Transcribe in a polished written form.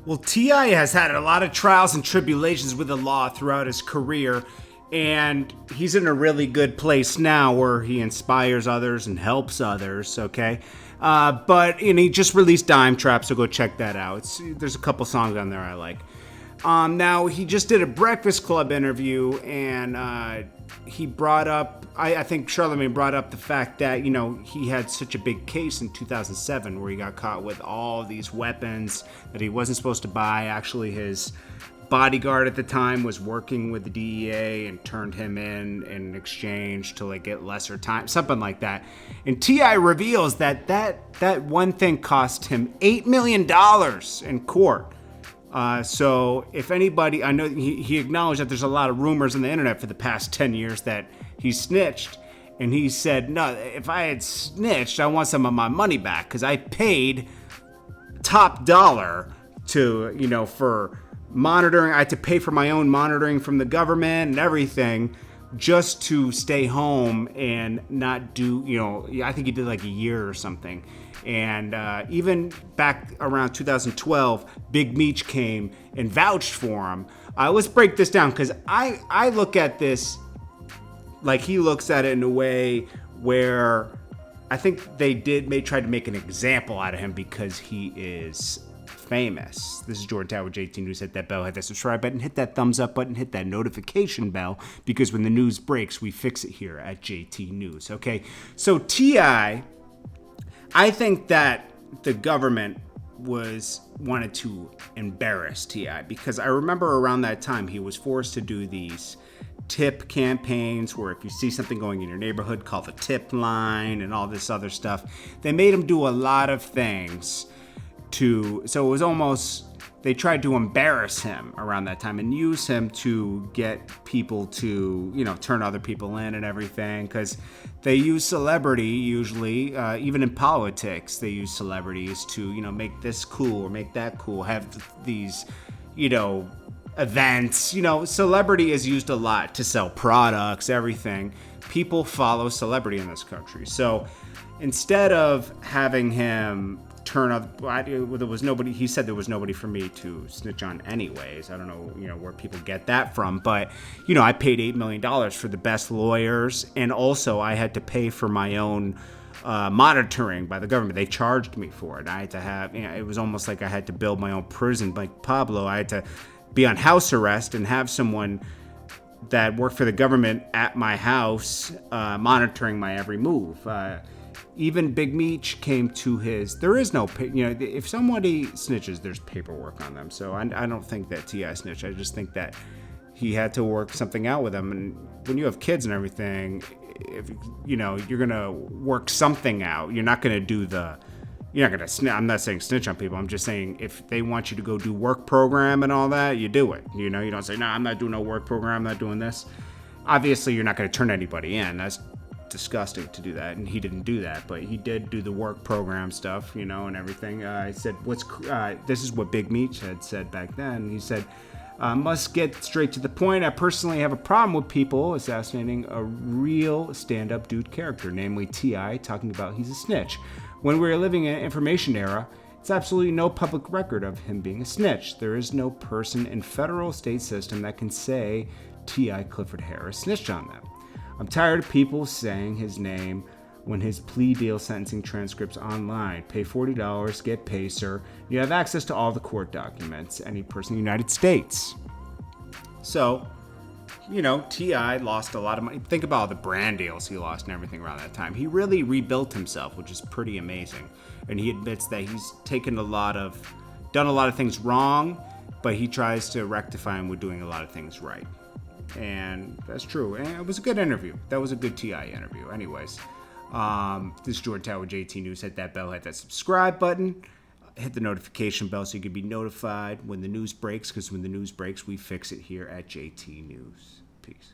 Well, T.I. has had a lot of trials and tribulations with the law throughout his career, and he's in a really good place now where he inspires others and helps others, okay? And he just released Dime Trap, so go check that out. There's a couple songs on there I like. Now, he just did a Breakfast Club interview, and he brought up, I think Charlemagne brought up the fact that, he had such a big case in 2007 where he got caught with all these weapons that he wasn't supposed to buy. Actually, his bodyguard at the time was working with the DEA and turned him in exchange to get lesser time, something like that. And T.I. reveals that one thing cost him $8 million in court. So if anybody, I know he acknowledged that there's a lot of rumors on the internet for the past 10 years that he snitched. And he said, no, if I had snitched, I want some of my money back because I paid top dollar to, for monitoring. I had to pay for my own monitoring from the government and everything just to stay home and not do, I think he did like a year or something. And even back around 2012, Big Meech came and vouched for him. Let's break this down because I look at this like he looks at it in a way where I think they tried to make an example out of him because he is famous. This is Jordan Tower with JT News. Hit that bell, hit that subscribe button, hit that thumbs up button, hit that notification bell because when the news breaks, we fix it here at JT News. Okay, so T.I., I think that the government wanted to embarrass T.I. because I remember around that time he was forced to do these tip campaigns where if you see something going in your neighborhood, call the tip line and all this other stuff. They made him do a lot of things so it was almost, they tried to embarrass him around that time and use him to get people to, turn other people in and everything, because they use celebrity usually, even in politics, they use celebrities to, make this cool or make that cool, have these, events. Celebrity is used a lot to sell products, everything. People follow celebrity in this country. So instead of having him turn up, there was nobody, he said there was nobody for me to snitch on anyways. I don't know, where people get that from, but, I paid $8 million for the best lawyers, and also I had to pay for my own monitoring by the government. They charged me for it. I had to have, it was almost like I had to build my own prison like Pablo. I had to be on house arrest and have someone that worked for the government at my house monitoring my every move. Even Big Meech came to there is no, if somebody snitches, there's paperwork on them. So I don't think that T.I. snitched. I just think that he had to work something out with them. And when you have kids and everything, if you're going to work something out, you're not going to snitch. I'm not saying snitch on people. I'm just saying if they want you to go do work program and all that, you do it. You don't say, no, I'm not doing no work program. I'm not doing this. Obviously, you're not going to turn anybody in. That's disgusting to do that, and he didn't do that, but he did do the work program stuff, and everything. I said, this is what Big Meech had said back then. He said, must get straight to the point. I personally have a problem with people assassinating a real stand-up dude character, namely T.I., talking about he's a snitch. When we're living in an information era, it's absolutely no public record of him being a snitch. There is no person in federal state system that can say T.I. Clifford Harris snitched on them. I'm tired of people saying his name when his plea deal sentencing transcripts online. Pay $40, get Pacer. You have access to all the court documents. Any person in the United States. So, T.I. lost a lot of money. Think about all the brand deals he lost and everything around that time. He really rebuilt himself, which is pretty amazing. And he admits that he's done a lot of things wrong, but he tries to rectify them with doing a lot of things right. And that's true. And it was a good interview. That was a good T.I. interview. Anyways, this is Jordan Tower with JT News. Hit that bell, hit that subscribe button, hit the notification bell so you can be notified when the news breaks, because when the news breaks, we fix it here at JT News. Peace.